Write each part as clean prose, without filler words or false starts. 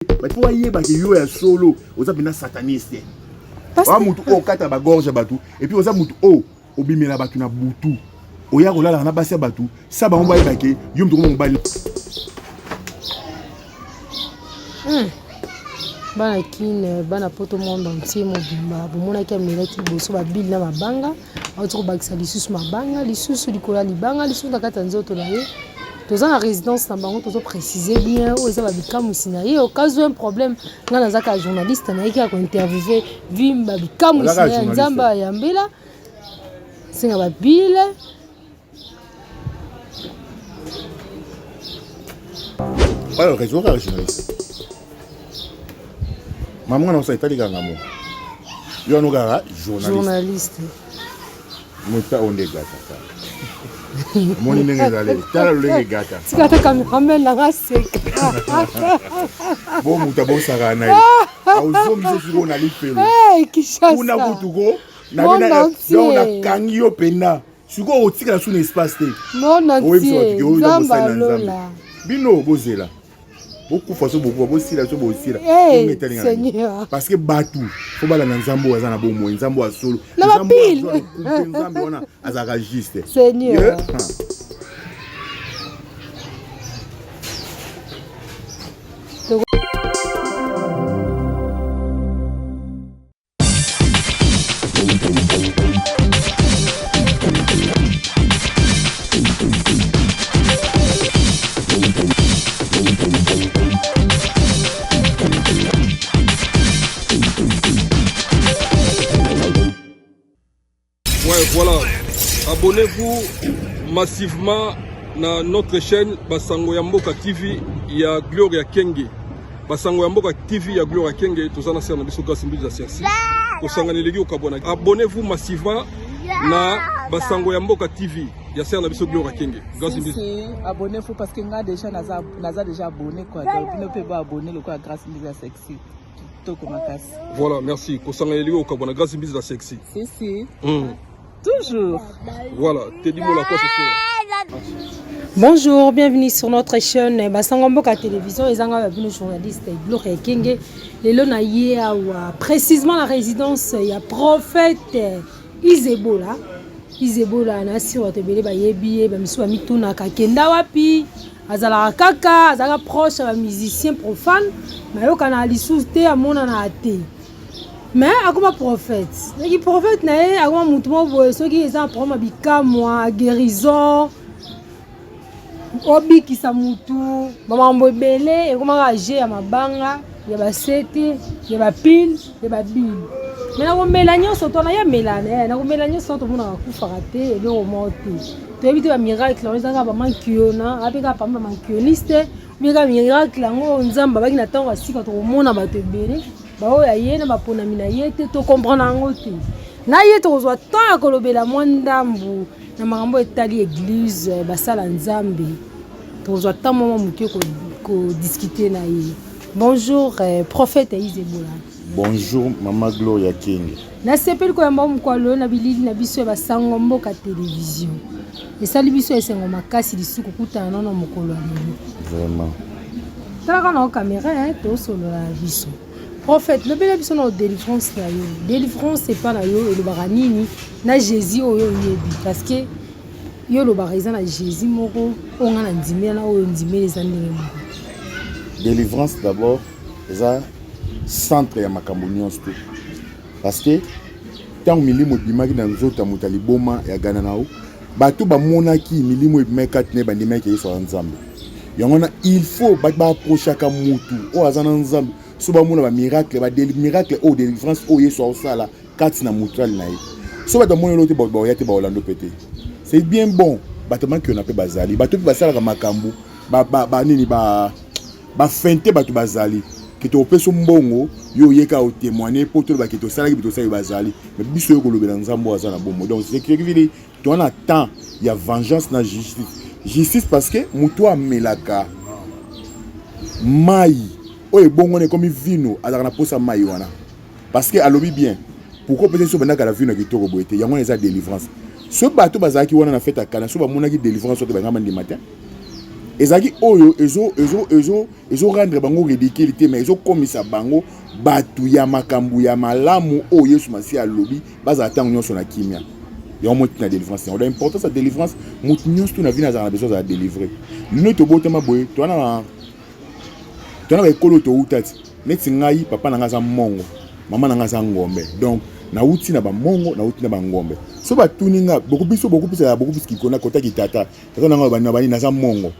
Mais pour y aller, yo ya solo, oza bina sataniste. Wa mutu o kata ba gorge batu et puis oza mutu o obimela batu na butu. Oya kolala na basi batu, ça ba mba ibake, yo mutu ko mbali. Bana kine bana poto monde entier mobimba bomona ki amela ki boso ba bill na mabanga auto bakisa lisusu mabanga lisusu likola libanga lisusu na kata nzoto na ye toza na résidence na bango tozo préciser bien o eza ba bikamu sinaye au cas où un problème nga nazaka journaliste na yeki ko interviewer vimba bikamu sinaye nzamba ya mbela singa ba bill alors réseau ka journaliste. Maman on s'est dit ngamo. Yo no gara journaliste. Muta onde gata. Moni nenge dale. Tala lenge gata. Sikata cameraman la raseka. Bon muta bon sara na. Auzo miso siko na lipelo. Kishasa. Una kutuko na na kangi yo pena. Siko otika na sous espace te. Non entier. Zamba lola. Bino bozela. Beaucoup de fois, beaucoup de Seigneur. Parce que Batou, faut pas la Nzambo, Azana Bomo, Nzambo a solo. Nzambo a Azagagiste. Seigneur. Voilà, abonnez-vous massivement à notre chaîne Basango Yamboka TV, il y a Gloria Kenge. Basango Yamboka TV, il y a Gloria Kenge, tout ça na serna biso grâce à Sersi. Abonnez-vous massivement à Basango Yamboka TV, il y a serna biso Gloria Kenge. Abonnez-vous parce que nga déjà naza déjà abonné quoi. Donc ne peut pas abonner le quoi grâce à Sexy. Voilà, merci. Grâce à Sexy. Si. Toujours. Voilà, te dis-moi la quoi ce soir. Bonjour, bienvenue sur notre chaîne Basango Mboka Télévision. Les journalistes Gloria Kenge. Les lona précisément la résidence, il y a prophète Isebola. Isebola na si watebele ba yebi ba misu mituna ka kenda wapi. Azala kaka, azala proche ba musicien profane. Mayoka na lisusu te amona na ate. Mais akoma prophète. Les prophètes na ye akoma mutu mo boye soki eza problème bikamwa guérison. Obi kisa mutu, mamambo ebele ekoma age ya mabanga, ya basete, ya bapile, ya babil. Mais na komela nyonso to na ya melane, na komela nyonso to mona kufa raté et le remonter. To éviter ba miracle, on ezanga ba mankiona, apeka pa ba mankioniste, mika miracle ngo nzamba baki na tango asika to mona ba tebele. Ba oya yena ba pona mina yete to comprendre ngo te. Na yete kozwa temps ya kolobela mwandambu na makambo etali église basala nzambe. Tozwa temps moma muke ko discuter na ye. Bonjour prophète Isebola. Bonjour Maman Gloria Kenge. Na sepeli ko yamba mkwalo na bilili na biso ya Basango Mboka Télévision. Esali biso esengo makasi lisuku kutana na mokolo ya lelo. Vraiment. Tala na caméra to solo la biso. Prophète, le bel biso na délivrance na yo. Délivrance c'est pas na yo et le baranini na Jésus oyo yebi parce que yo lo bariza na Jésus moko onga na ndimela na oyo ndimela ezandenge moko. Délivrance d'abord, ça centre ya makambo nyonso parce que tant milimo bimaki na nzota mutali boma ya gana nao bato ba monaki milimo emekat ne bandimaki yeso nzambe yongona il faut ba approcher ka mutu o azana nzambe so ba mona ba miracle ba miracle o délivrance o yeso osala kati na mutual na ye so ba mona lote ba yate ba olando pété c'est bien bon bato manki on appelle bazali bato basala ka makambo ba nini ba fente bato bazali que tu opes mbongo yo yeka o témoigner pour tout ba que to sala ki to sala bazali mais biso yo kolobela nzambo azana bombo donc c'est que vili tu en attends il y a vengeance na justice parce que mutu amelaka mai o e bongo ne comme vino ala na posa mai wana parce que alobi bien pourquoi peut-être so benda la vino ki to roboete yango eza délivrance so bato bazaki wana na fête akana so ba monaki délivrance so te ba ngamba ndi matin ezaki oyo ezo rendre bango ridiculité mais ezo komisa bango batu ya makambu ya malamu oyo Yesu Masiya alobi baza tango nyonso na kimia ya moti na délivrance on a importance à délivrance moti nyonso tu na vie na besoin de délivrer nous to botema boye to na ekolo to utati neti ngai papa na ngaza mongo mama na ngaza ngombe donc na uti na ba mongo na uti na ba ngombe so ba tuninga beaucoup plus kikona kota kitata tata na ngaba na bani na za mongo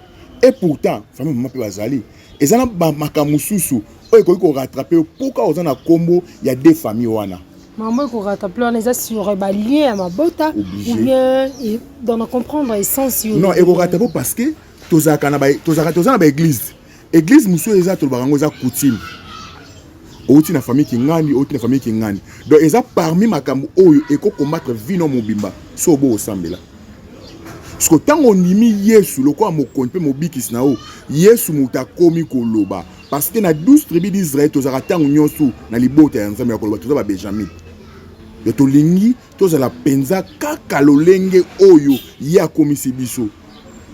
et pourtant famille mama pe bazali ezana ba makamususu oyo ko rattraper pourquoi ozana kombo ya deux familles wana maman ko rattraper on les sur ba lien à ma bota ou bien dans comprendre essence non et ko rattraper parce que tozaka na ba église muso eza to barango za coutume outi na famille kingani outi na famille kingani donc eza parmi makambo oyo eko combattre vino mobimba so bo osambela parce que tango nimi Yesu lokwa mokonzi pe mobikisi na o Yesu mutakomi koloba parce que na 12 tribus d'Israël tozaka tango nyonso na libota ya nzambe ya koloba toza ba Benjamin yo tolingi tozala penza kaka lolenge oyo ya komisi biso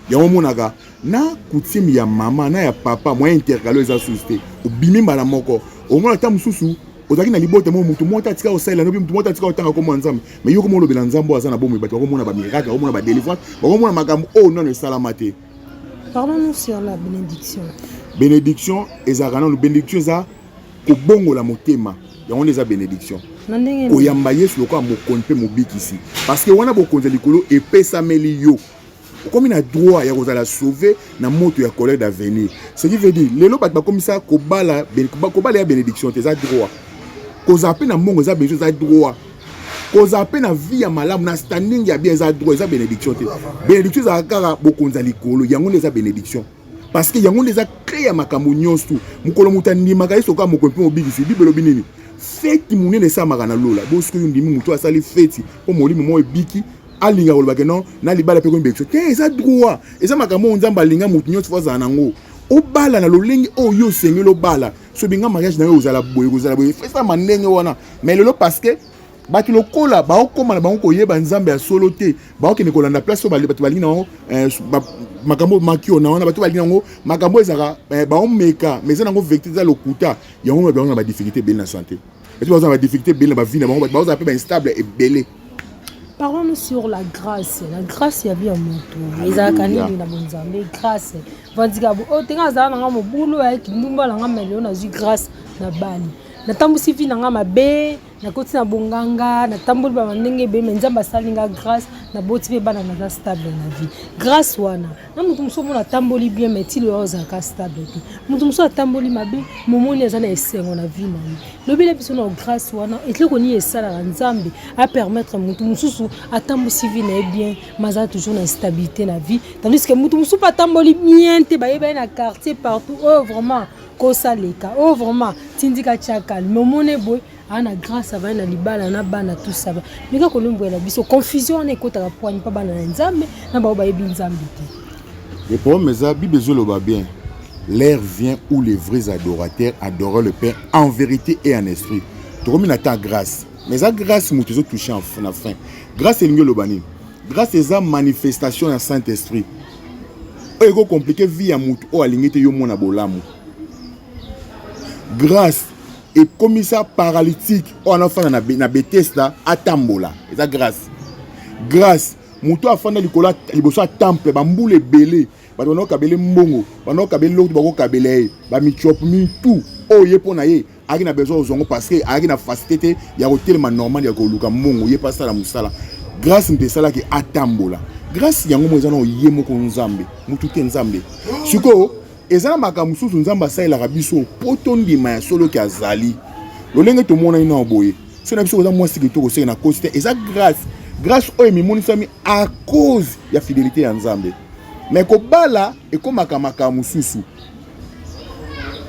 ya omonaka na coutume ya mama na ya papa moyen intercalo eza susté obimi mbala moko omona ta mususu ozaki na libota mo mutu mota tika osala no bi mutu mota tika otanga ko nzambe mais yo ko molo bela nzambo azana bomo bato ko mona ba miracle ko mona ba délivrance ko mona makambo oh non salamate. Parlons-nous sur la bénédiction. Bénédiction ezaka na bénédiction za ko bongo la motema ya on eza bénédiction oyamba Yesu lokwa mokonzi pe mobikisi parce que wana bokonzi likolo epesameli yo comme na droit ya kozala sauver na moto ya colère d'avenir ce qui veut dire lelo bat ba komisa kobala ya bénédiction te za droit kozape na mongo za bénédiction za droit kozape na vie ya malamu na standing ya bien za droit za bénédiction te bénédiction za kaka bokonza likolo yango les bénédiction parce que yango les a créé makambo nyonso mukolo mutandimaka Yesu ka mokonzi mobikisi bibelo binini fête munene sa makana lola bosko yundimi muto asali fête po molimo mo ebiki alinga kolobake non na libala pe ko mbekso te eza droit eza makambo nzamba alinga mutu nyonso faza nango obala na lolenge oyo sengelo bala so binga mariage na yo ozala boye fesa manenge wana mais lelo parce que batu lokola ba okoma na bango koyeba nzambe ya solo te ba okene kolanda place so batu balingi nango makambo makio na wana batu balingi nango makambo ezaka ba omeka mais nango vecteur za lokuta yango ba na ba difficulté belle na santé et tu vas avoir des difficultés belle na ba vie na bango ba oza pe ba instable et belé. Parlons sur la grâce. La grâce, il y a bien mon tour. Les acaniers, il y a bon zambé. Grâce. Vandigabo. Oh, t'es un zan, on a mon boulot avec Numba, on a million, on a eu grâce na bani. Na tambu sifi na ma be, na koti na bonganga, na tambu ba mandenge be, menjamba salinga grâce, na boti be bana na stable na vie. Grâce wana. Na mutu msomo na tamboli bien, mais ti le oza ka stable. Mutu msomo tamboli mabe, momoni azana esengo na vie na ni. Lobele biso na grâce wana, et le koni esala na nzambe a permettre mutu msusu atambu sivi na bien, maza toujours na stabilité na vie. Tandis que mutu msusu pa tamboli bien te ba yeba na quartier partout. Oh vraiment kosaleka oh vraiment tindika chakal momone boy ana grâce à na libala na bana tout ça mais ka kolombo la biso confusion na ekota poigne pa bana nzambe na ba ba nzambe te. Le problème est Bible zoloba bien l'heure vient où les vrais adorateurs adorent le Père en vérité et en esprit to comme na ta grâce mais ça grâce mutu zo toucher en fin grâce est ngelo bani grâce est manifestation ya Saint-Esprit o eko compliqué vie ya mutu o alingete yo mona bolamu. Grâce et commissaire paralytique on a fait na Bethesda atambola eza grâce muto afanda likola liboso temple bambule belé bato kabele mbongo bano kabele lotu bako kabele ba michop mi tout oye pona ye aki na besoin ozongo parce que aki na facilité ya hotelema normal ya koluka mbongo ye pasa la musala grâce mpesala ki atambola grâce yango mo ezana oye moko nzambe mutu te nzambe siko ezana makambo susu nzamba saela biso potondima ya solo ki azali lolenge to mona ina oboye so na biso za mwasi ki to ko sena cause eza grâce oyo mimonisami à cause ya fidélité ya nzambe mais ko bala e ko makamaka mususu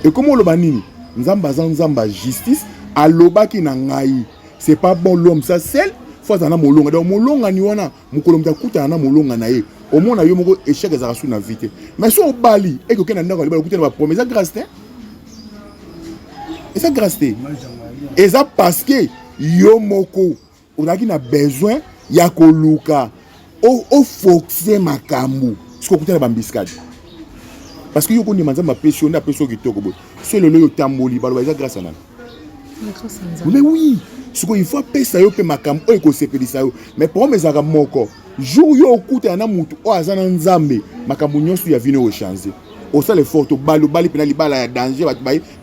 e ko moloba nini nzamba justice alobaki na ngai c'est pas bon l'homme ça seul faut na molonga donc molonga ni wana mukolo mtakuta na molonga na ye au moins yo moko échec ezaka sous na vite mais so bali et que kena ndako libala kuta na promesse grâce te et ça grâce te et ça parce que yo moko on a qui na besoin ya koluka o foxer makambu ce que kuta na bambiscade parce que yo koni manza ma pression na pression kitoko boy c'est le yo tamboli balo ba grâce à nani mais oui ce qu'il faut pesa yo pe makam o ko sepelisa yo mais pour mes aga moko jour yo okuta na mutu o azana nzambe makambo nyonso ya vino o changer o ça les photos balo bali pena libala ya danger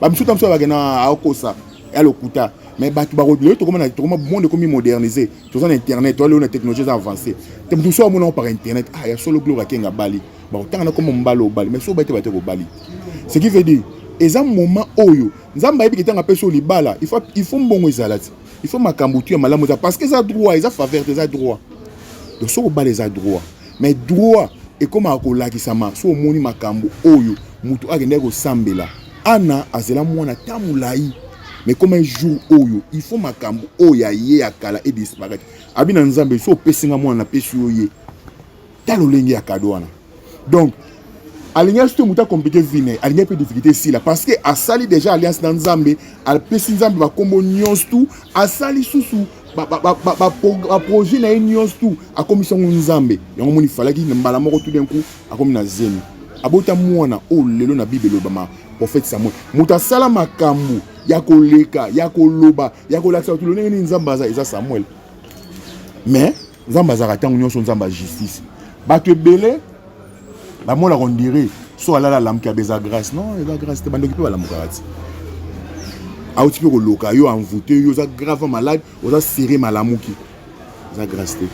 ba misuta mso ba gena akosa ya lokuta mais batu ba rodelo to comment monde comme modernisé to ça internet to la technologie avancée te tout ça mon par internet ah ya solo gloire kenga bali ba otanga comme mbalo bali mais so ba te ko bali ce qui veut dire et un moment oyo nzamba yebi kitanga peso libala il faut mbongo ezalati il faut makambo tu ya malamu parce que ça droit ça faveur ça droit donc so ba les droit mais droit et comme akolakisama so omoni makambo oyo mutu agende ko sambela ana azela mwana tamulai mais comme un jour oyo il faut makambo oya ye akala et disparaître abina nzambe so pesinga mwana pesu oye talo lengi ya kadwana donc alliance tout muta compliqué vine alliance peu difficulté ici là parce que asali déjà alliance dans nzambe al pesi nzambe ba kombo nyons tout asali susu ba projet na nyons tout a commission nzambe yango moni falaki na mbala moko tout d'un coup a comme na zemi abota mwana o lelo na bible lobama prophète Samuel muta sala makambu ya koleka ya koloba ya kolakisa tout le ndenge nzambe za Samuel mais nzambe za ratango nyonso nzambe justice ba te belé ba mona on dirait so ala la lam ki abeza grâce non la grâce te bando ki pe la mukarati a outi pe ko loka yo envoûté yo za grave malade o za serré malamuki za grâce te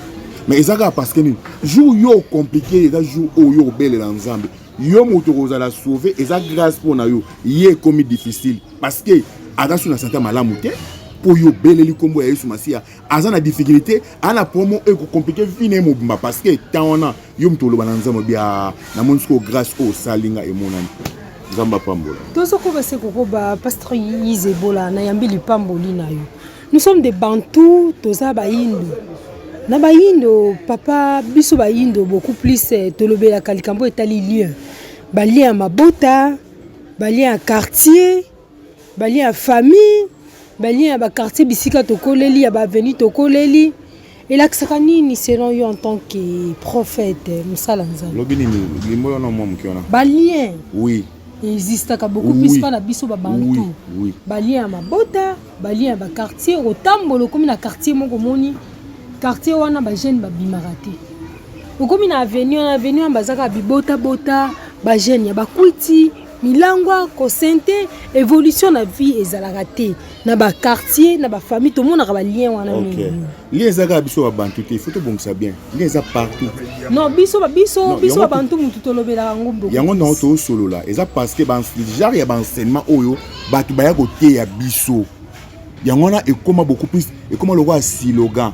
mais ezaka parce que ni jour yo compliqué za jour o yo belle dans nzambe yo moto ko za la sauver eza grâce pour na yo yé comme difficile parce que attention na santé malamu te pour yo beleli kombo ya Yesu Masia azana difficulté ana promo e ko compliqué vine mo bimba parce que taona yo mtolo bananzamo bia na monsko grâce au salinga e monani nzamba pambola tozo ko base ko ba pasteur Izebola na yambili pamboli na yo nous sommes des Bantous toza ba Indo na ba Indo papa biso ba Indo beaucoup plus tolobela kalikambo etali lien ba lien mabota ba lien quartier ba lien famille balien ba quartier bisika tokoleli ya ba avenue tokoleli et l'accès nini selon yo en tant que prophète musala nzambe lobini ni moyo na momo kiona balien oui existe ka beaucoup plus pas na biso ba bantu oui balien mabota balien ba quartier otambolo comme na quartier moko moni quartier wana ba jeune ba bimarate okomi na avenue bazaka bibota bota ba jeune ya ba kwiti milangwa kosente évolution na vie ezalaka te na ba quartier na ba famille tout monde a ba lien wana okay lien ezaka biso ba bantu te faut to bongisa bien lien eza partout non biso ba bantu mutu tolobela ngombo yango na to solo la eza parce que ban genre ya ban enseignement oyo batu ba ya côté ya biso yango na ekoma beaucoup plus ekoma le roi slogan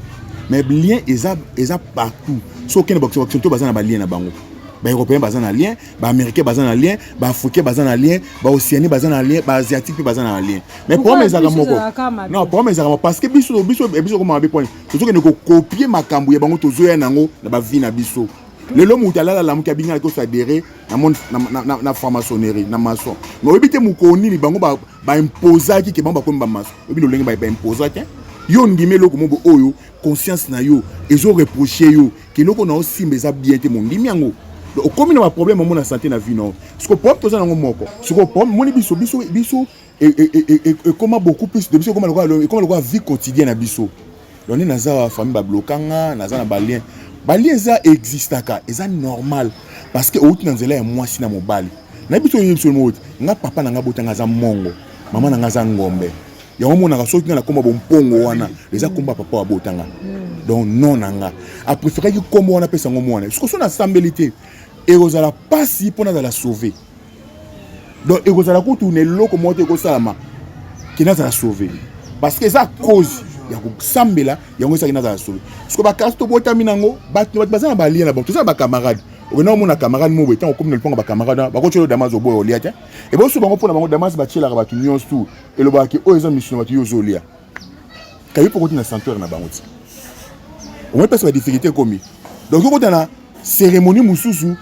mais lien eza partout so ken boxo to bazana ba lien na bango ba européen bazana lien ba américain bazana lien ba africain bazana lien ba océanie bazana lien ba asiatique bazana lien mais pour mes agamoko non pour mes agamoko parce que biso comme mabe point to que ne copier makambu ya bango tozoya nango na ba vie na biso lelo mutalala la muka binga ko s'adhérer na franc-maçonnerie na maçon mais obité mukoni li bango ba imposer ki ke bango ba ko mba maçon obi lo lengi ba imposer ti yo ndime loko mobo oyo conscience na yo ezo reprocher yo ke loko na osimba eza bien te mon ndimi yango au commune un problème mon santé na vie non ce que pour toi na moko ce que pour mon biso et comment beaucoup plus de biso comment le vie quotidienne na biso on est na famille ba blokanga na za na balien ça existe ka eza normal parce que outi na nzela ya mwasi na mobali na biso yebiso mo nga papa na nga botanga za mongo mama na nga za ngombe yango mona ka soki na komba bompongo wana eza komba papa wa botanga donc non nanga a préféré que comme on appelle ça ngomona ce que son assemblée et vous allez pas si pour la sauver donc et vous allez retourner loko monter ko salama qui n'a la sauver parce que ça cause ya ko sambela yango ça qui n'a la sauver parce que ba kasto bota minango ba bazana ba lien na bon tout ça ba camarade o na mon camarade mo betan comme le pont ba camarade ba ko tshelo damazo boy oliata et bo so bango pona bango damas ba tshela ba tu nyons tout et le ba ki o eza mission ba tu yozolia kayi pour continuer centre na bango on peut passer la difficulté comme donc ko tana cérémonie mususu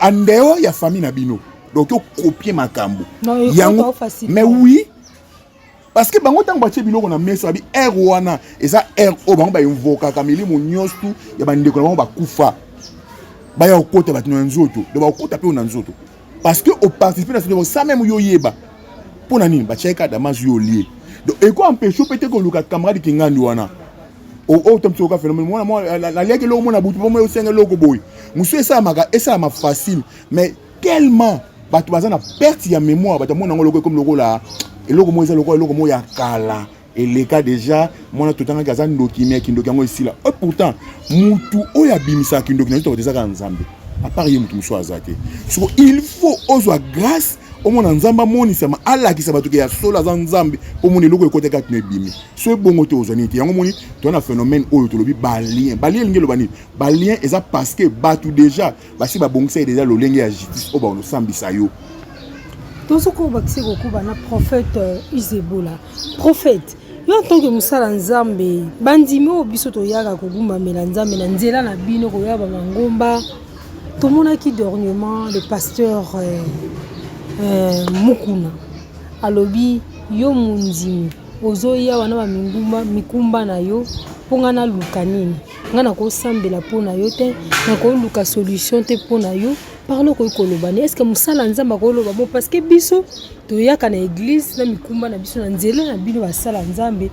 andeo ya famille na bino donc copier makambo yango mais oui parce que bango tango batie biloko na meso abi er wana eza er o bango ba invoka kamili mo nyonso ya bandeko na bango ba kufa ba ya okota batino nzoto do ba okota pe na nzoto parce que au participer dans ce niveau ça même yo yeba pour nani ba cheka damage yo lié donc et quoi empêcher peut-être que le camarade qui ngandi wana o tom tsoka phénomène moi la lié que le monde a butu moi aussi un logo boy monsieur ça ma facile mais tellement bato bazana perte ya mémoire bato mona ngolo comme logo là et logo moi ça logo moi ya kala et les cas déjà mona totanga kaza ndoki mais kindoki yango ici là et pourtant mutu oya bimisa kindoki na to teza ka nzambe à part mutu muso azate so il faut ozo grâce au monde nzamba moni sama ala ki sabatuke ya sola za nzambe po moni logo ekote ka tne bimi so bongo te ozanite yango moni to na phénomène oyo to lobi balien ngelo bani balien eza parce que batu déjà basi ba bongisa déjà lo lenge ya justice o ba no sambisa yo to soko bakisi ko kuba na prophète Isebola prophète yo en tant que musala nzambe bandimi o biso to yaka ko gumba mela nzambe na nzela na bino ko yaba mangomba to mona ki dernièrement le pasteur Mukuna alobi yo munzimi ozoya wana ba mikumba na yo ponga na luka nini ngana ko sambela pona yo te na ko luka solution te pona yo parlo ko kolobani est-ce que musala nzamba ko loba mo parce que biso to yaka na église na mikumba na biso na nzela na bino basala nzambe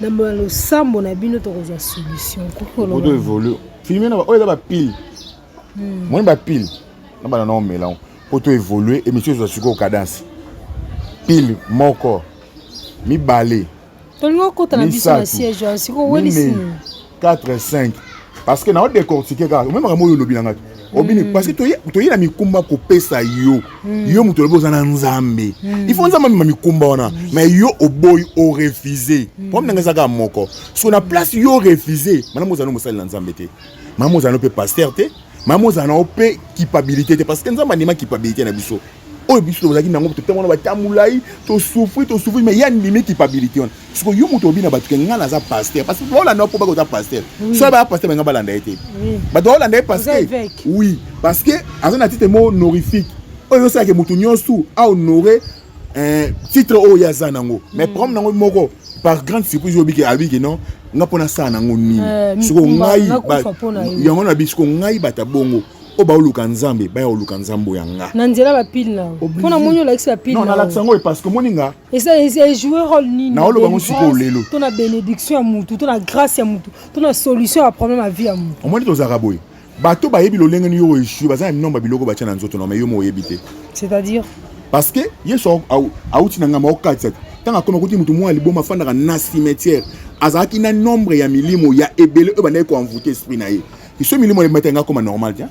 na lo sambo na bino to ko za solution ko koloba odo évolue filmer na ba oyo ba pile moi ba pile na ba na mélange pour tout évoluer et monsieur Zosuko cadence pile moko mi balé tolingo kota na biso na siège siko weli sini 4 5 parce que na on décortiquer car même ka moyo lobi nanga obini parce que to yi na mikumba ko pesa yo muto lobo za na nzambe il faut nzambe ma mikumba wana mais yo oboy o refuser pour nanga za ka moko so na place yo refuser mana mo za no musali na nzambe te mana mo za no pe pasteur te maman za na opé culpabilité parce que nzamba ndima culpabilité na biso oyo biso tozaki nango to temo na batamulai to souffrir mais il y a une limite culpabilité on parce que yo moto bina batuke ngana za pasteur parce que voilà na po ba ko za pasteur so ba pasteur nga balanda été ba to balanda parce que oui parce que azana titre mot honorifique oyo ça que moto nyonso a honorer titre o ya za nango mais problème nango moko par grande surprise yo biki abiki non nga pona sa nango nini siko ngai yango na bisiko ngai bata bongo o ba oluka nzambe ba ya oluka nzambo yanga na nzela ba pile na pona monyo la kisa pile non na la sango parce que moninga et ça est jouer rôle nini na olo bango siko lelo to na bénédiction ya mutu to na grâce ya mutu to na solution à problème à vie ya mutu o moni to zaraboy bato ba yebi lo lenga ni yo eshu baza nomba biloko ba tshana nzoto no mais yo mo yebite c'est-à-dire parce que yeso auti nanga ma okatsa tanga koma kuti mutu mwa liboma fandaka na cimetière azaki na nombre ya milimo ya ebele e bana ko envoûter esprit na ye iso milimo le matenga comme normal tiens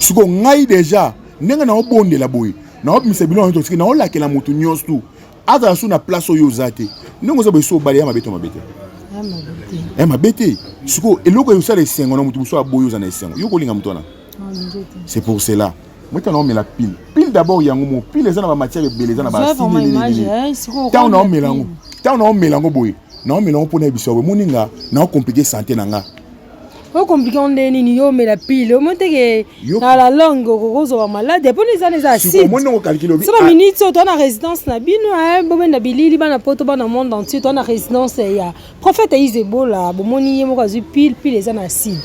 siko ngai déjà nenga na obondela boy na obimisa biloko to siki na olakela mutu nyonso aza su na place oyo zate ndongo zo beso bali ya mabete mabete siko eloko yo sala esengo na mutu so aboyo za na esengo yo kolinga mutu na c'est pour cela moi tu as nommé la pile d'abord yango mo pile eza na ba matière ebele eza na ba siko ta on melango boy na melango pona biso bo moninga na compliquer santé nanga o compliqué on nini yo mais la pile o monte que na la langue kozo ba malade pour les années assis moi non calculer ça minute to na résidence na bino bo na bilili bana poto bana monde entier to na résidence ya prophète Isebola bo moni yemo kazu pile les années acide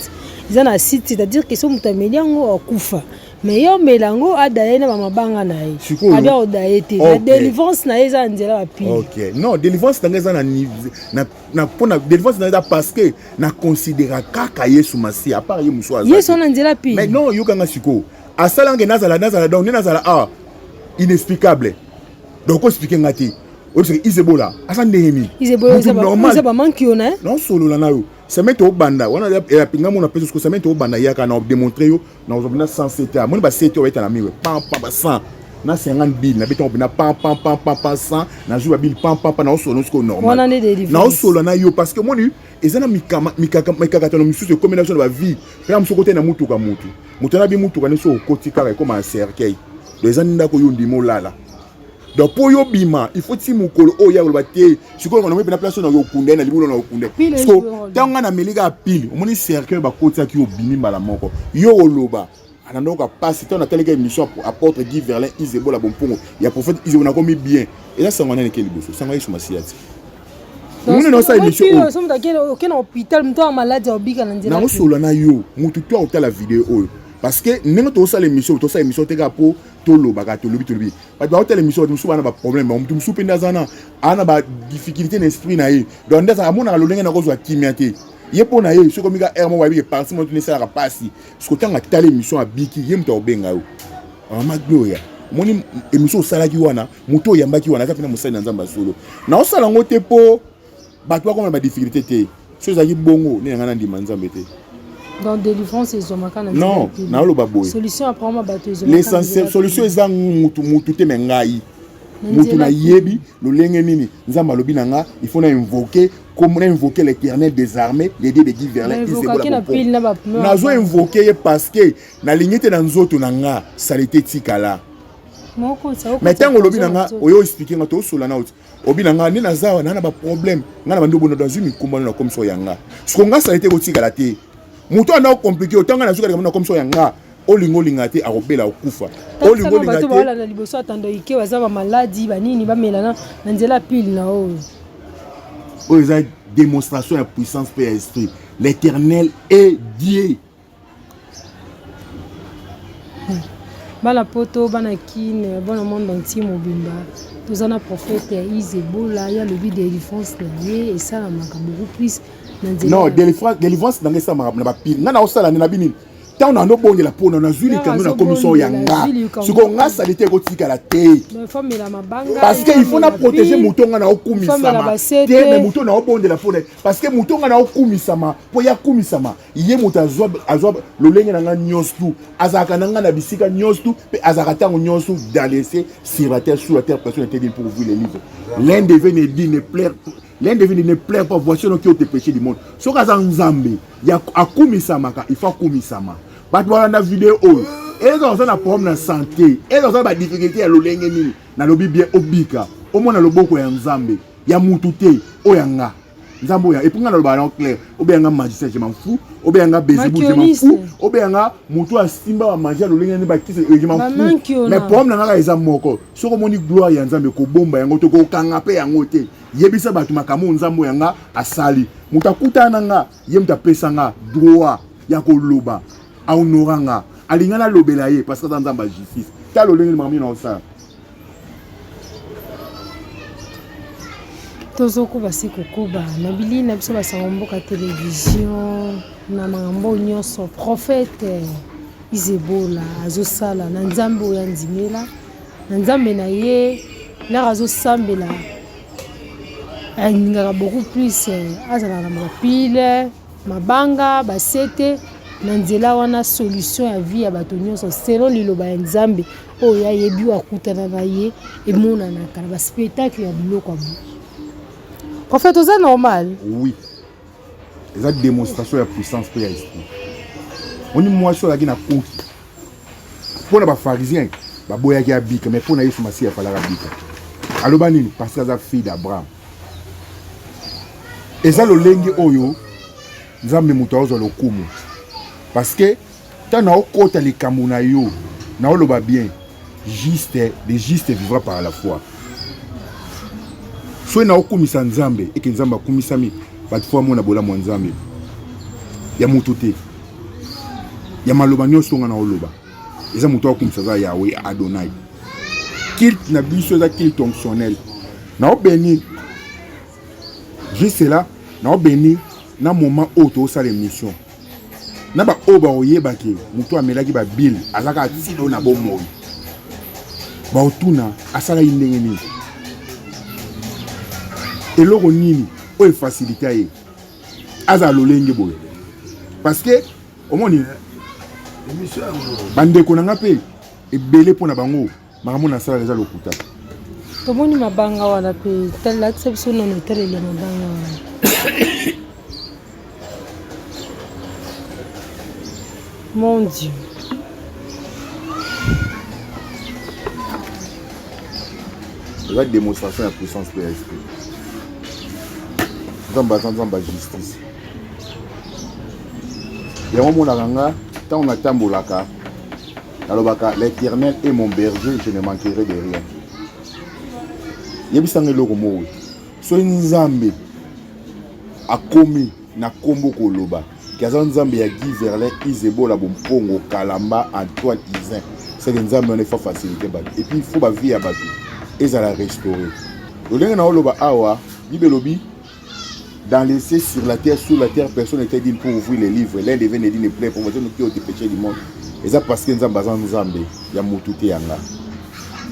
ils en acide c'est-à-dire que so mutameliango akufa mais yo melango adaye na mabanga na ye abia odaete la délivrance na eza nzela ba pile OK non délivrance na eza na pona délivrance na eza parce que na considérer kaka Yesu Masi à part ye muso azali Yesu na nzela pile mais non yo kanga siko asalange nazala donc nazala inexplicable donc expliquer ngati o c'est Isebola asa ndengeni Isebola c'est pas manki on non solo la na yo c'est mettre au banda on a pinga mon appel ce que c'est mettre au banda ya kana démontrer yo na ozobina 107 mon ba 7 yo eta na miwe pam 100 na 50 bill na beton na pam 100 na joue bill pam na solo ce que normal na solo na yo parce que mon ezana mikaka tano misusu combinaison de la vie na mso côté na mutuka mutu na bi mutuka ne so kotika comme un cercueil les anda ko yo ndimo lala donc pour yo bima il faut ti mukolo o ya loba te siko on a place na yo kunde na libulo na kunde so tanga na melika pile o moni cercle ba kota ki obimi mala moko yo loba anandoka passe ton atelier émission pour apôtre Guy Verlin Isebola bompongo ya prophète Isebola komi bien et là ça ngana nekeli boso ça ngana sur masiati on est dans sa émission on sommes dans quel hôpital mto malade obika na ndela na solo na yo mutu to otala vidéo oyo parce que ndenge tosala émission te ka po tolobaka tolobi bato baotala émission mosusu bana baproblème motu mosusu mpe nde aza ana badifficulté na esprit na ye donc nde amonaka lolenge na kozwa kimia te ye mpo na ye soki omika aire moko ayebike parti moto nesalaka mpasi soki otanga tala émission abiki ye moto akobenga yo mama gloria omoni émission osalaki wana moto oyambaki wana aza mpena mosali na nzambe solo na osala yango te mpo bato bakomona badifficulté te so ezalaki bongo nde yanga na ndima nzambe te dans délivrance ezomaka na non naoloba boye solution apparemment bato l'essentiel solution eza mutu te me ngai mutu na yebi lolenge nini nzambe alobi na nga il faut na invoquer comme na invoquer l'éternel des armées les dieux de Guy Verlin nazo invoquer ye parce que na ligne te na nzoto na nga salité tikala mais tant olobi na nga oyo expliquer nga to sola na obi na nga ni na zawa na ba problème nga na bando bono dans une commande na comme so yanga ce qu'on nga salité ko tikala te mutu ana compliqué otanga na zuka na comme so yanga olingolinga te akobela okufa olingolinga te bala na liboso atando ike waza ba maladie banini bamelana na nzela pile na oyo eza démonstration ya puissance pe ya esprit l'éternel est Dieu bana poto bana kine bana monde entier mobimba tozana prophète ya Isebola ya lobi de défense na ye et ça la beaucoup plus non délivrance dans ça na ba pile ngana osala na bini tant on a no bongela pona na zuli kando na commission ya nga siko nga salite ko tikala te parce que il faut na protéger mutonga na okumisama te mais mutonga na obondela pona parce que mutonga na okumisama po ya kumisama ye muta azwa lolenge na nga nyostu azaka na nga na bisika nyostu pe azaka tango nyostu dans laisser sur la terre personne était dit pour vous les livres l'un devait dit ne plaire l'un devait ne plaire pas voici qui ont péché du monde so kaza nzambe ya akumisamaka il faut akumisama bato balanda vidéo oyo eza oza na problème na santé eza oza ba difficulté ya lolenge nini na lobi bien obika omona loboko ya nzambe ya mutu te oyanga nzambe oya epunga na loba na clair obeyanga magicien je m'en fous obeyanga bezibu je m'en fous obeyanga mutu asimba ba magia lolenge ni ba kise je m'en fous mais problème na ngaka eza moko soko moni gloire ya nzambe ko bomba yango to ko kanga pe yango te yebisa bato makambo nzambe yanga asali mutu akutana nga ye mutu apesa nga droit ya koloba aonoranga alingana lobela ye parce que dans nzamba justice ta lolenge mami na osala tozoko basi kokuba na bili na biso basango mboka télévision na makambo nyonso prophète Isebola azosala na nzambe oyo andimela na nzambe na ye lere azosambela alingaka beaucoup plus azalaka na mapile mabanga basete na nzela wana solution ya vie ya bato nyonso selon liloba ya nzambe oyo ayebi akutana na ye emonanaka na baspectacle ya biloko ya prophète oza normal oui eza démonstration ya puissance pe ya esprit oni mwasi oyo azalaki na konki mpo na bafarisien baboyaki abika mais mpo na yesu masiya afalaka bika aloba nini parce que aza fille d'abraham eza lolenge oyo nzambe moto azwa lokumu parce que tant naokota likambo na yo naoloba bien juste le juste vivra par la foi soki naokumisa nzambe eke nzambe akumisami bato fo amona bolamu ya nzambe ya moto te ya maloba nyonso nga naoloba eza moto akumisa aza yawe adonai kilte na biso eza kilte fonctionnel naobeni juste là naobeni na moment oyo toosala émission na baoyo baoyebaki moto amelaki babile azalaka atino na bomoi baotuna asalaki ndenge nini eloko nini oyo efacilité ye azala lolenge boye parce que omoni bandeko na nga mpe ebele mpo na bango makambo nasalaka eza lokuta tomoni mabanga wana mpe talakisa biso nano etaleli ya mabanga wana mon dieu eza démonstration ya puissance mpe ya esprit nzambe aza nzambe ya justice yango monaka nga ntango natambolaka nalobaka l'éternel est mon berger je ne manquerai de rien yebisanga eloko moko soki nzambe akomi na kombo koloba kaza nzambe ya Guy Verlin Isebola Bompongo Kalamba Antoine Izin c'est nzambe on est faut faciliter ba et puis il faut ba vie ya bato ezala restaurer olenga na oloba awa bibelobi dans les cieux sur la terre sous la terre personne n'était digne pour ouvrir les livres l'un devait ne dire plein pour montrer nous qui ont dépêché du monde et ça parce que nzambe azan nzambe ya mutu te yanga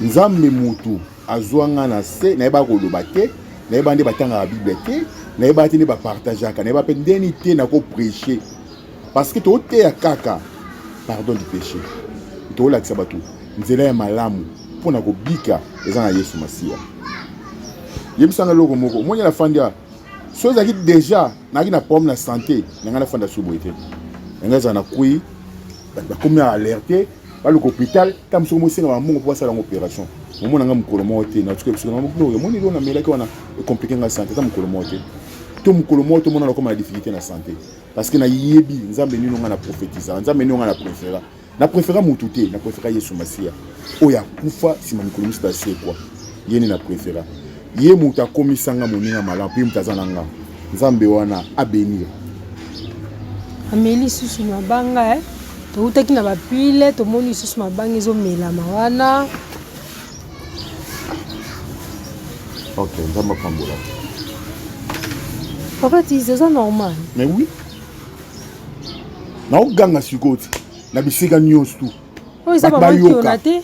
nzambe mutu azwanga na se na ba koloba te na ba nde batanga la bible te na ba tini ba partager ka na ba pendeni te na ko prêcher parce que to te ya kaka pardon du péché to la sabatu nzela ya malamu pona ko bika ezana Yesu Masia yebisanga loko moko monya la fandia chose qui déjà n'a pas problème la santé n'a pas fanda soboité n'a na kui ba comme alerté ba l'hôpital comme so mo singa mo pour ça l'opération mo na ngam kolomote na tuke bisona mo no mo ni do na melaki wana compliqué la santé ta mo kolomote to mo kolomote mo na comme la difficulté na santé parce que na yebi nzambe ni nga na prophétiser nzambe ni nga na préféra mututé na préféra Yesu Masia oya kufa sima mikolomista c'est quoi yeni na préféra ye muta komisanga moninga malamu puis mutazana nga nzambe wana abenir ameli susu mabanga toutaki na bapile tomoni susu mabanga ezomelama wana ok nzambe pambola en fait c'est ça normal mais oui na oganga sikoti na bisika nyonso tu oh ça va manquer te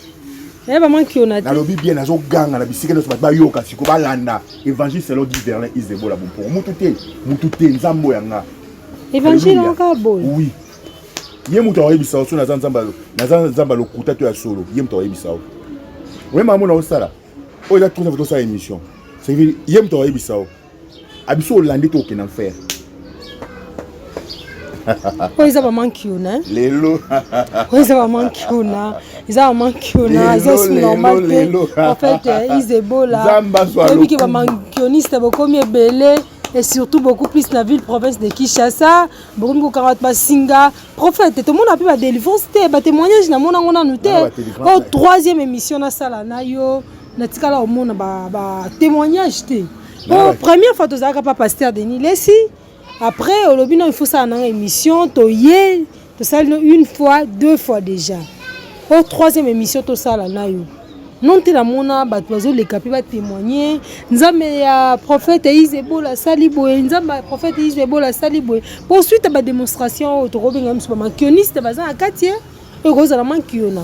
eh ba manquer on a na lobi bien nazo ganga na bisika nyonso ba yoka siko balanda évangile selon Guy Verlin Isebola Bompongo mutu te nzambo yanga évangile encore boy oui ye mutu awebisa so na nzamba lokuta to ya solo ye mutu awebisa o we mamu na osala o ila tout ça photo ça émission c'est dire ye mutu awebisa o abiso olandi to okena faire oh ils ont manqué on a lelo oh ils ont manqué on a ils ont manqué on a c'est normal en fait Isebola et qui va manquioniste beaucoup mieux belé et surtout beaucoup plus la ville province de Kinshasa beaucoup 40 Basinga prophète tout le monde a pu la délivrance ba témoignage na mona ngona nouté au troisième émission na sala na yo na tikala au monde ba témoignage té oh première fois tu as pas pasteur Denis Lessi. Après, au lobby, il faut ça en émission, tu ça une fois, deux fois déjà. Au troisième émission, tu ça là, non tu la mona, tu les capi va témoigner. Nzambe ya prophète Isebola Saliboye, nzambe prophète Isebola Saliboye. Poursuite ba démonstration, tu reviens même sur ma kioniste bazan à quartier et rose la man kiona.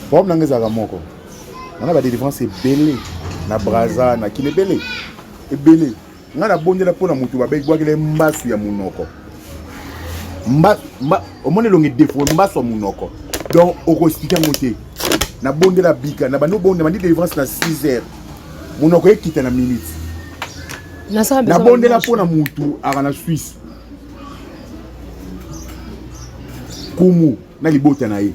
Bon nangeza moko. On a ba délivrance belé na braza na kile belé. Et belé. Ngana bondela pona mutu ba begwa kele mbasu ya munoko omone longi défaut mbasu ya munoko donc oko expliquer ngote na bondela bika na bano bonde mandi délivrance na 6 heures munoko ekita na minute na bondela pona mutu ara na Suisse kumu na libota na ye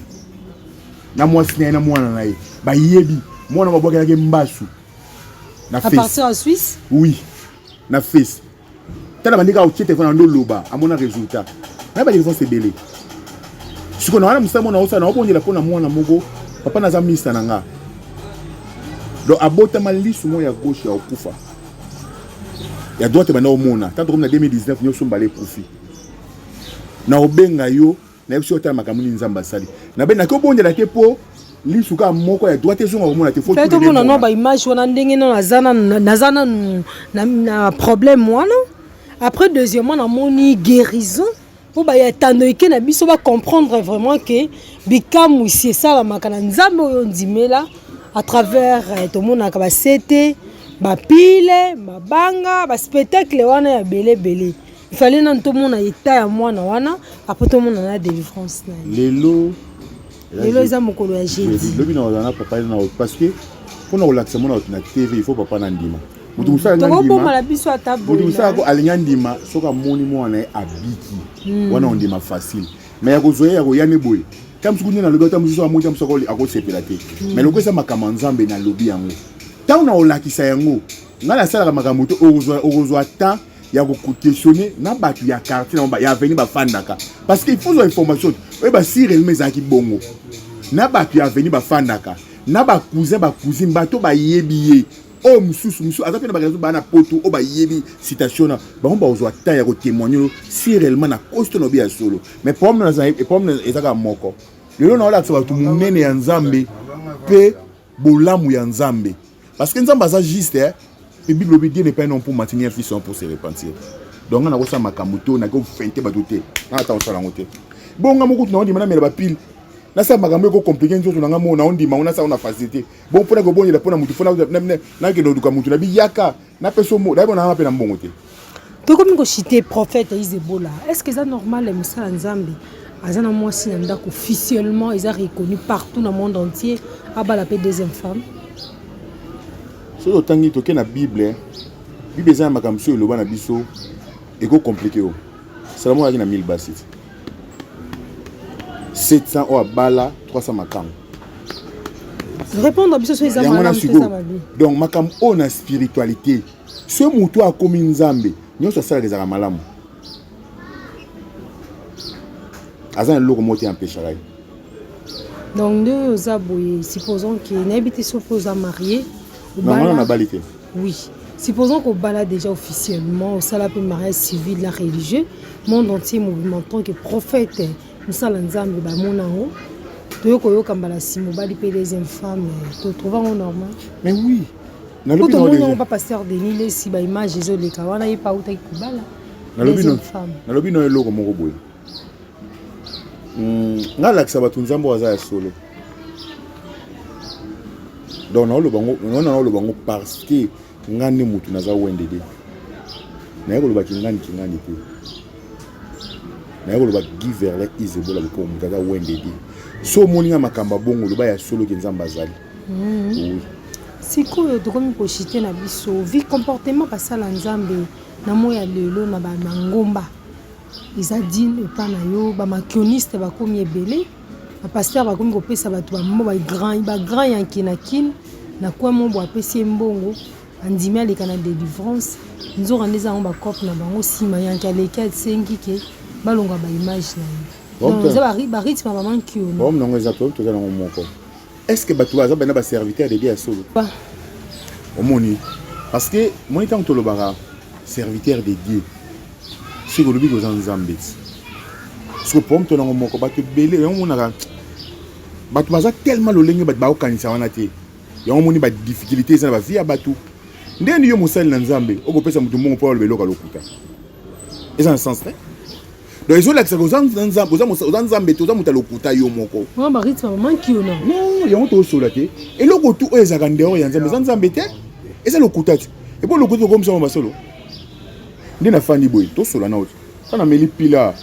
na mwasi na mwana na ye ba yebi mwana babwaka ke mbasu na face à partir en Suisse oui na face tala bandika au téléphone ndo loba amona résultat na ba téléphone c'est belé siko na wana musamo na osa na obondela pona mwana moko papa na zamisa nanga do abota malisu mo ya gauche ya okufa ya droite bana omona tant comme na 2019 nyo sombale profit na obenga yo na yebso tala makamuni nzamba sali na be na ko bondela te po lisuka moko ya droite zonga omona te faut tout monde na ba image wana ndenge na nazana na problème wana après deuxièmement na moni guérison pour ba ya tanoike na biso ba comprendre vraiment que bikamu c'est ça la makana nzambe oyo ndimela à travers tout monde na ba sete ba pile mabanga ba spectacle wana ya belé il fallait na tout monde na état ya mwana wana après tout monde na délivrance na lelo eza mokolo ya jeudi lobi na wana papa na parce que pour nous relaxer mon na TV il faut papa na ndima mutu musala ko alinya ndima soka moni mwana abiki wana ndima facile mais ya kozoya ya koyane boye comme sikunya na lobi ta musu wa monta musoko akosepela te mais loko esa makama nzambe na lobi yango ta na olakisa yango ngala sala makambo to ozwa temps ya ko questionner na batu ya quartier na ya venir ba fandaka parce que il faut information et ba si réellement ezaki bongo na batu ya venir ba fandaka na ba cousin bato ba yebiye oh mususu aza pe na bakazo ba na poto o ba yebi citation na ba on ba ozo ata ya ko témoigner si réellement na costo no bia solo mais problème na za et problème ezaka moko lelo na ola tsaba tu munene ya nzambe pe bolamu ya nzambe parce que nzambe aza juste et Bible dit n'est pas non pour maintenir fils pour se repentir donc on a ça makamuto na ko fente ba doté na ata on sala ngote bon nga moko na on dit mana mela ba pile na ça makambo ko compliqué nzoto na nga mo na on dit ma on a ça on a facilité bon pour ko bonye la pona mutu fona na ke do ka mutu na bi yaka na peso mo dai bona na pe na mbongo te to comme ko citer prophète Isebola est-ce que c'est normal les musala nzambe azana moi si nda officiellement ils a reconnu partout dans le monde entier aba la paix deuxième femme so otangi toke na Bible Bible za makambo so loba na biso eko compliqué o salamo yaki na 1000 basit 700 au bala 300 makam répondre à biso so ils ont donc makam o na spiritualité ce mutu a komi nzambe nyonso sala des malamu azan loko moti empêcherait donc deux aboyés supposons que n'habite s'oppose à marier non on a balité oui supposons qu'on balade déjà officiellement au salon de mariage civil la religieux monde entier movimentant que prophète musala nzambe ba monango to ko kambala simo bali pe les femmes to trouvons normal mais oui na lobi non pas pasteur Denis les si ba image Jésus le kawana y pa uta kubala na lobi no eloko moko boy ngala kisaba tunzambo waza solo donc na lo bango parce que ngani mutu naza wendede na ko lo bakingani kingani te na ko lo ba give vers les Isebola ko mutu naza wendede so moninga makamba bongo lo ba ya solo kenzamba zali oui sikoyo to komi ko chiter na biso vi comportement pasala nzambe na moya lelo na ba ngomba izadine epa na yo ba makioniste ba komi ebele ba pasteur ba komi ko pesa ba to ba grand yankinakine na kwa mombo apesi mbongo andimi aleka na délivrance nzo randeza on ba cop na bango sima yanki aleka tsengi ke balonga ba image na yo donc za ba rythme ba mankio bon non exactement to za na moko est-ce que batu baza bana ba serviteur de Dieu solo ba omoni parce que moi tant to lo bara serviteur de Dieu si vous l'oubliez aux Nzambe so pom to na moko batu belé on monaka batu baza tellement lo lenge batu ba okanisa wana te yango moni ba difficulté ça ba vie batu ndeni yo musali na Nzambe okopesa mutu mongo po lo lokuta eza en sens donc ils ont l'accès aux Nzambe to za muta lokuta yo moko on ba rythme manki yo non yango to sola te et loko tu ezaka ndeo ya Nzambe te eza lokuta te et pour lokuta comme ça on va solo ndina fandi boy to sola na autre kana meli pila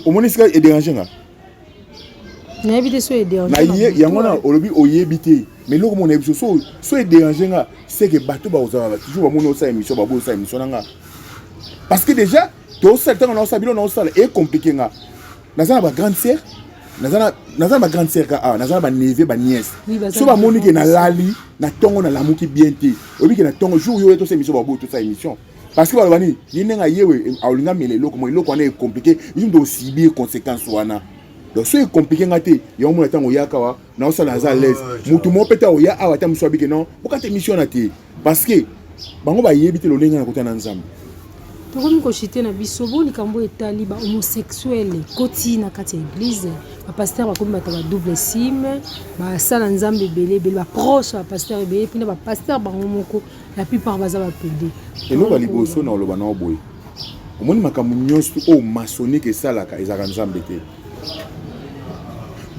au monisika et déranger nga na éviter so et déranger na yango na olobi oyebité mais loko mon ebiso so et déranger nga c'est que bato ba ozala toujours ba mono sa émission ba bo sa émission nga parce que déjà to ça tant on sa bilo na sala est compliqué nga nazana ba grande sœur nazana ba grande sœur ka nazana ba neveu ba nièce so ba monique na lali na tongo na lamuki bien te obi ke na tongo jour yo to sa émission ba bo to sa émission parce que balobani ninenga yewe aulinga mele loko mo loko wana est compliqué ils doivent subir conséquences wana donc c'est compliqué ngate yo mo tango yaka wa na osala za l'aise mutu mo peta o ya awata mswabi ke non bokate mission na te parce que bango ba yebite lo lenga na kota na Nzambe to komi ko chiter na biso boni kambo etali ba homosexuel koti na kati église ba pasteur ba komi ba double sim ba sala Nzambe belé ba proche ba pasteur belé puis ba pasteur ba moko la plupart baza ba pédé et nous ba liboso na oloba na oboy omoni makambo nyonso o maçonnique esalaka ezaka Nzambe te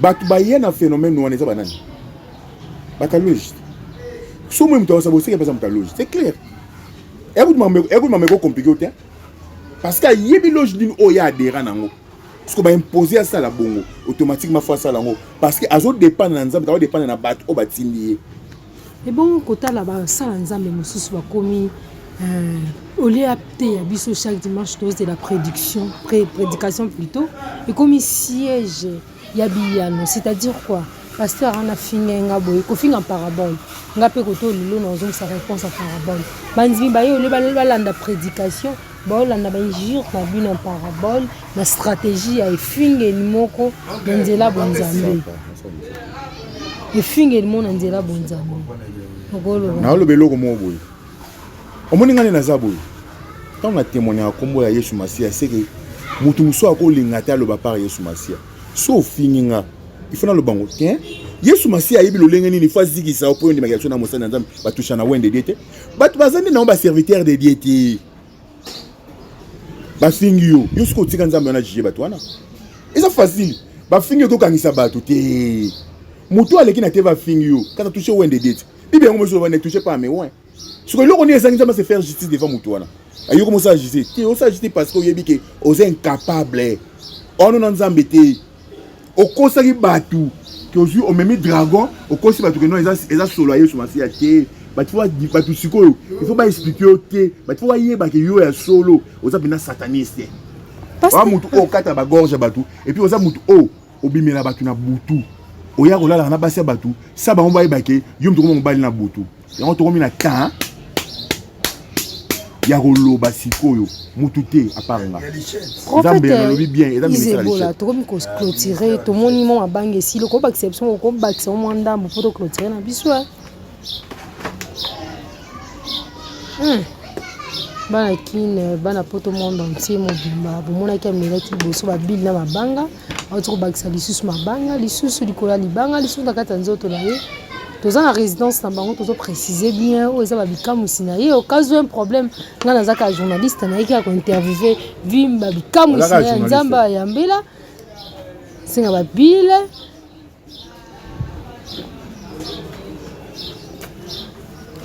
batu ba yena phénomène wana eza banani batalogie so moi mutawa sabo seke pesa mutalogie c'est clair écoute mameko compliqué te parce que yebi logique d'une oya adhérent nango parce que ba imposer ça la bongo automatiquement fois ça lango parce que azo dépendre na Nzambe tawa dépendre na bato o batindi et bon kota la ba ça Nzambe mususu ba komi au lieu apté ya biso chaque dimanche dose de la prédication plutôt et comme siège ya biyano c'est-à-dire quoi pasteur ana finga boy ko finga parabole ngape ko to lilo na zo sa réponse à parabole banzimi ba yo le balanda prédication ba olanda ba injure na bino en parabole na stratégie ya finga ni moko nzela bonzambe e finga ni mona nzela bonzambe na lo beloko mo boy omoni ngane na za boy tant na témoigner à kombo ya Yesu Masia c'est que mutu muso akolinga ta lo ba par Yesu Masia so fininga il faut na lo bango tiens Yesu Masia yebi lo lengeni ni fois zikisa opo ndi magation na mosana nzambe batusha na wende diete batu bazandi na ba serviteur de diete ba fingio yusko tika nzambe na jije batu wana eza facile ba fingio to kangisa batu te mutu aleki na te ba fingio quand toucher wende diete bibi yango mozo ne toucher pas mais ouais ce que l'on est nzambe se faire justice devant mutu wana ayo comment ça justice te o ça justice parce que yebi ke os incapable on non nzambe te o kosaki batu que aujourd'hui on met dragon au cours batu que non eza solo ayo sur Masia te batu batu sikoyo il faut pas expliquer te batu va yeba que yo ya solo oza bina sataniste wa mutu o kata ba gorge batu et puis oza mutu o obimela batu na butu oya kolala na basi batu ça ba on va yeba que yo mutu ko mbali na butu yango to komi na temps ya koloba sikoyo mutu te aparanga nzambe nalobi bien eza ministre la to komi ko clôturer to monument a bange si le ko ba exception ko ba exception mwanda mo poto clôturer na biso bana kine bana poto monde entier mobimba bomona ki amela ki boso ba bil na mabanga auto bakisa lisusu mabanga lisusu likola libanga lisusu na kata nzoto na ye toza na résidence na bango tozo préciser bien o eza ba bikamusi na ye au cas où un problème nga nazaka journaliste na ye ki ko interviewer vimba bikamusi na nzamba ya mbela singa ba bile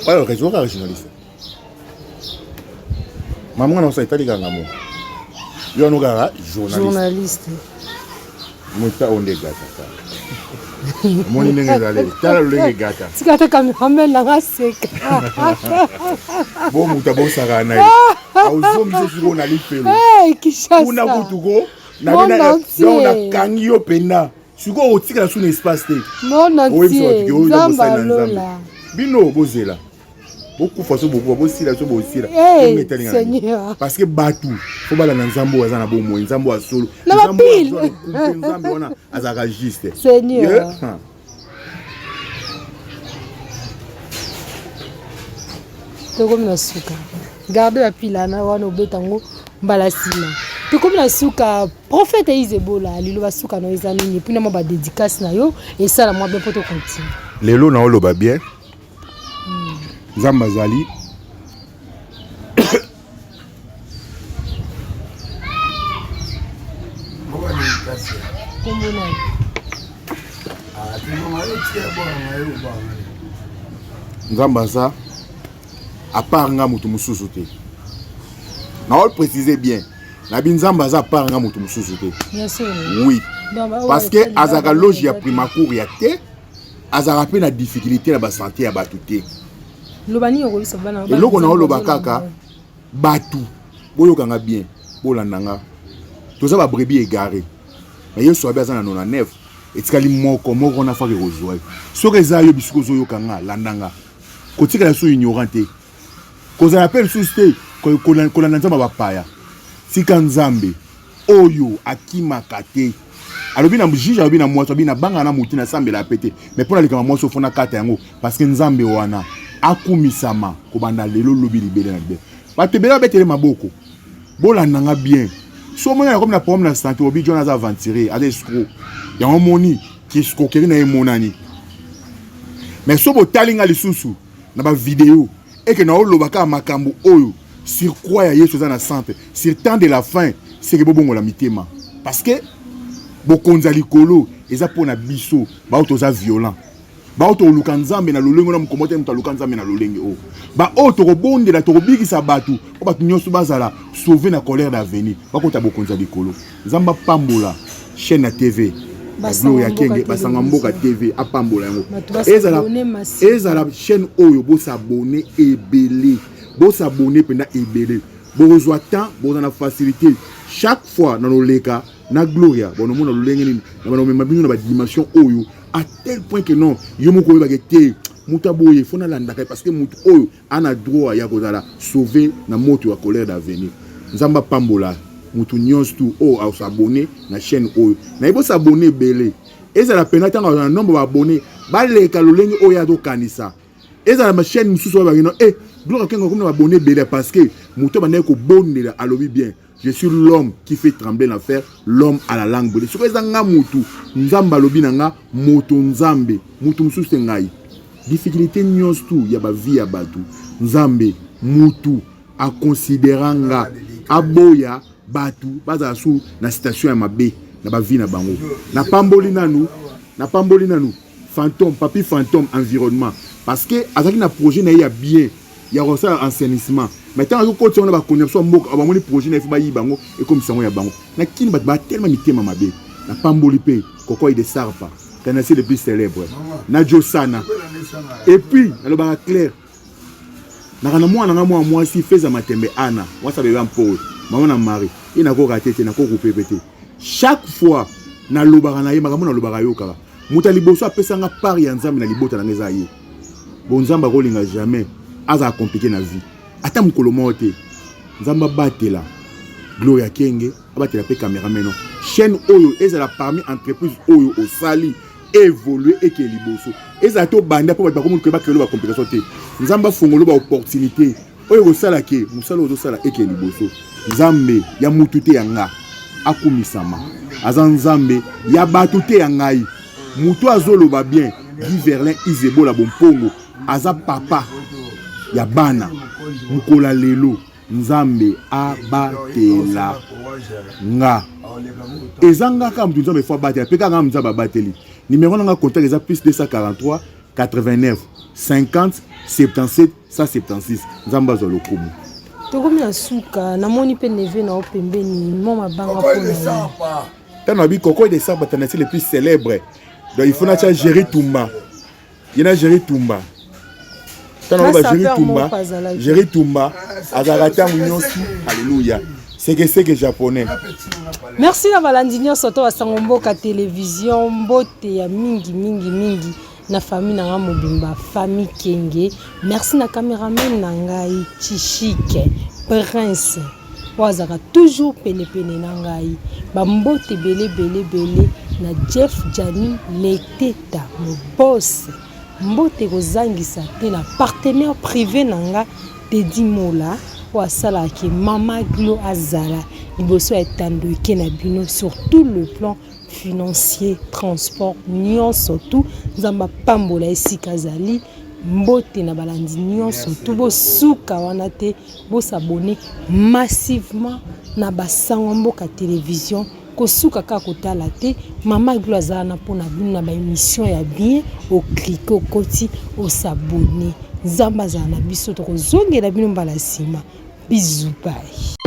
alors que je vois journaliste maman non ça itali ngamo yo no gara journaliste muta onde gata moni nenge dale tala lenge gata sikata cameraman la gaseka bon muta bon sara na auzo miso siko na lipelo kishasa una kutuko na kangi yo pena siko otika sous espace te non nzamba lola bino bozela beaucoup façon beaucoup bosila so bosila Seigneur parce que batu faut bala na nzambo azana bomo nzambo asolo nzambo wana azaka juste Seigneur to comme na suka garde la pilana wana obetango mbala sima to comme na suka prophète Izebola lilo basuka no ezanini puis na ba dédicace na yo et ça la moi bien pour te continuer lelo na oloba bien Nzamba zali Nzamba za à part nga mutu mususu te na on préciser bien na binzamba za part nga mutu mususu te bien sûr oui parce que azaka loge ya primacour ya te azaka pe na difficulté na ba santé ya batu te lobani yoko sabana ba loko na oloba kaka batu boyokanga bien bolandanga toza ba brebis égaré mais yeso abaza na 99 etikali moko na faki rozwa soki eza yo bisiko zoyokanga landanga kotika la so ignorante koza appel susté kolanda nzamba bapaya sika nzambe oyo akimaka te alobi na juge alobi na mwaso abi na banga na mutina sambe la pété mais pour la likama mwaso fona kata yango parce que nzambe wana akumisama kobanda lelo lobi libele na libele batebela betele maboko bolandanga bien so mona comme na problème na santé obi jona za aventurer ade escroc ya omoni ki escroquerie na emonani mais so botalinga lisusu na ba vidéo et que na olobaka makambo oyo sur quoi ya Yesu za na santé sur temps de la fin c'est que bobongo la mitema parce que bokonza likolo eza pona biso ba otoza violent ba oto luka nzambe na lolengo na mukomote muta luka nzambe na lolenge o ba oto robonde la to bigisa batu o batu nyoso bazala sauver na colère d'avenir ba kota bokonza likolo nzamba pambola chaîne na TV Gloria Kenge basanga mboka TV apambola yango ezala chaîne oyo bo s'abonner ebele bo s'abonner pena ebele bo reçoit temps bo na facilité chaque fois na loleka na Gloria bon mona lolenge ni na ba mabino na ba dimension oyo à tel point que non yo moko ba gete muta boye fona landaka parce que mutu oyo ana droit ya kozala sauver na moto ya colère d'avenir nzamba pambola mutu nyonso tu o a s'abonner na chaîne oyo na ibo s'abonner belé et ça la pena tanga na nombre ba abonné ba leka lolenge oyo ya to kanisa Et ça ma chaîne sous soit non eh gloire kengo comme abonné belé parce que moto bana ko bonde la alobi bien. Je suis l'homme qui fait trembler l'affaire, l'homme à la langue bolé. Sur ezanga mutu nzamba lobi nanga moto nzambe mutu mususu ngai. Difficulté nyos tout ya ba vie ya batu. Nzambe mutu a considéranga aboya batu baza sous na station ya mabe na ba vie na bango. Na pamboli nanu fantôme papi fantôme environnement parce que azaki na projet na ya bien ya reçoit assainissement. Maintenant on continue na ba connexion mboka ba moni projet na fa ba yi bango et comme ça on ya bango. Na kini ba tellement mitema mabe. Na pamboli pe koko ide sarpa. Canacé le plus célèbre. Na Josana. Et puis na lo ba clair. Na kana moi si fait za matembe ana. Moi ça be ba mpo. Maman na mari. Ina ko raté na ko couper pété. Chaque fois na lobaka na ye makambo na lobaka yo kaka. Muta liboso apesanga part ya nzambe na libota na ngeza ye. Bon nzamba kolinga jamais aza compliqué na vie. Ata mukolo mote. Nzamba batela. Gloria Kenge abatela pe cameraman no. Chaîne oyo ezala parmi entreprise oyo au sali évoluer et que liboso. Ezala to banda po ba komuko ba kelo ba complication te. Nzamba fongolo ba opportunité. Oyo ko sala ke musala ozo sala et que liboso. Nzambe ya mutute yanga akumisama. Azan nzambe ya batute yangai. Muto azoloba bien. Guy Verlin Izebola Bompongo. Aza papa ya bana. Mukola lelo. Nzambe abatela nga. Ezanga kam tu nzambe fo batela. Peka nga nzamba bateli. Numéro nga contact eza plus 243 89 50 77 176. Nzamba zolo kumu. Tokomi na suka namoni pe neve na opembeni mama banga pona. Tano abi koko de sa batanasi le plus célèbre. Donc il faut na cha Jerry Tumba. Il y a Jerry Tumba. Tano ba Jerry Tumba azarata munyosu. Alléluia. C'est que japonais. Merci na balandinyo soto wa Sangomboka télévision mbote ya mingi na famille na mobimba famille Kenge. Merci na cameraman na ngai Chishike Prince. Wazaka toujours pene na ngai. Ba mbote belé na Jeff Jani Leteta mo boss. Mbote kozangisa te na partenaire privé na nga Teddy Mola wasala ki Mama Glo Azala liboso etandoke na bino sur tout le plan financier, transport, nyonso tout nzamba pambola esika zali mbote na balandi nyonso tout bo suka wana te bo s'abonner massivement na Sangomboka télévision ko suka ka kotala te Mama Glo Azala na pona bino na ba émission ya bien au cliquer au koti au s'abonner nzamba za na biso to ko zongela bino mbala sima bisous bye.